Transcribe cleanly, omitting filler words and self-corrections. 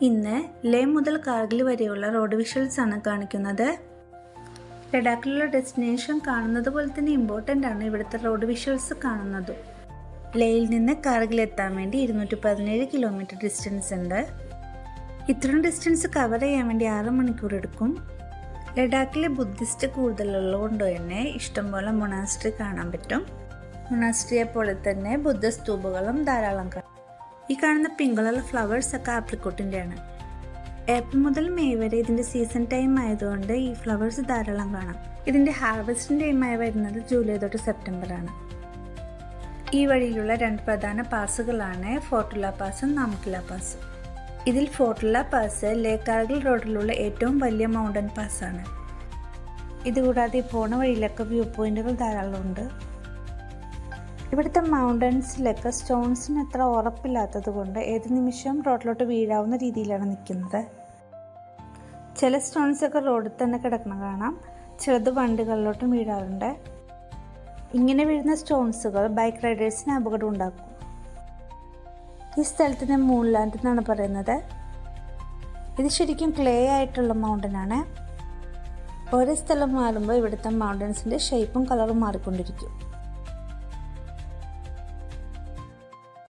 ഇന്ന് ലേ മുതൽ കാർഗിൽ വരെയുള്ള റോഡ് വിഷ്വൽസ് ആണ് കാണിക്കുന്നത്. ലഡാക്കിലുള്ള ഡെസ്റ്റിനേഷൻ കാണുന്നത് പോലെ തന്നെ ഇമ്പോർട്ടൻ്റ് ആണ് ഇവിടുത്തെ റോഡ് വിഷ്വൽസ് കാണുന്നതും. ലേയിൽ നിന്ന് കാർഗിൽ എത്താൻ വേണ്ടി 217 കിലോമീറ്റർ ഡിസ്റ്റൻസ് ഉണ്ട്. ഇത്രയും ഡിസ്റ്റൻസ് കവർ ചെയ്യാൻ വേണ്ടി 6 മണിക്കൂർ എടുക്കും. ലഡാക്കിലെ ബുദ്ധിസ്റ്റ് കൂടുതലുള്ളതുകൊണ്ട് തന്നെ ഇഷ്ടംപോലെ മൊണാസ്ട്രി കാണാൻ പറ്റും. മൊണാസ്ട്രിയെ പോലെ തന്നെ ബുദ്ധസ്തൂപകളും ധാരാളം കാണാം. ഈ കാണുന്ന പിങ്ക് കളർ ഫ്ലവേഴ്സ് ഒക്കെ ആപ്രിക്കോട്ടിൻ്റെയാണ്. ഏപ്രിൽ മുതൽ മെയ് വരെ ഇതിൻ്റെ സീസൺ ടൈം ആയതുകൊണ്ട് ഈ ഫ്ലവേഴ്സ് ധാരാളം കാണാം. ഇതിൻ്റെ ഹാർവെസ്റ്റിംഗ് ടൈമായി വരുന്നത് ജൂലൈ തൊട്ട് സെപ്റ്റംബർ ആണ്. ഈ വഴിയിലുള്ള 2 പ്രധാന പാസുകളാണ് ഫോർട്ടുള്ള പാസും നാംകില പാസും. ഇതിൽ ഫോർട്ടുള്ള പാസ് ലേ കാർഗിൽ റോഡിലുള്ള ഏറ്റവും വലിയ മൗണ്ടൻ പാസ്സാണ്. ഇതുകൂടാതെ പോണ വഴിയിലൊക്കെ വ്യൂ പോയിന്റുകൾ ധാരാളമുണ്ട്. ഇവിടുത്തെ മൗണ്ടൻസിലൊക്കെ സ്റ്റോൺസിന് അത്ര ഉറപ്പില്ലാത്തത് കൊണ്ട് ഏത് നിമിഷവും റോഡിലോട്ട് വീഴാവുന്ന രീതിയിലാണ് നിൽക്കുന്നത്. ചില സ്റ്റോൺസൊക്കെ റോഡിൽ തന്നെ കിടക്കണം കാണാം, ചിലത് വണ്ടികളിലോട്ടും വീഴാറുണ്ട്. ഇങ്ങനെ വീഴുന്ന സ്റ്റോൺസുകൾ ബൈക്ക് റൈഡേഴ്സിന് അപകടം ഉണ്ടാക്കും. ഈ സ്ഥലത്തിന് മൂൺലാൻഡ് എന്നാണ് പറയുന്നത്. ഇത് ശരിക്കും ക്ലേ ആയിട്ടുള്ള മൗണ്ടനാണ്. ഓരോ സ്ഥലം മാറുമ്പോൾ ഇവിടുത്തെ മൗണ്ടൻസിൻ്റെ ഷേപ്പും കളറും മാറിക്കൊണ്ടിരിക്കും.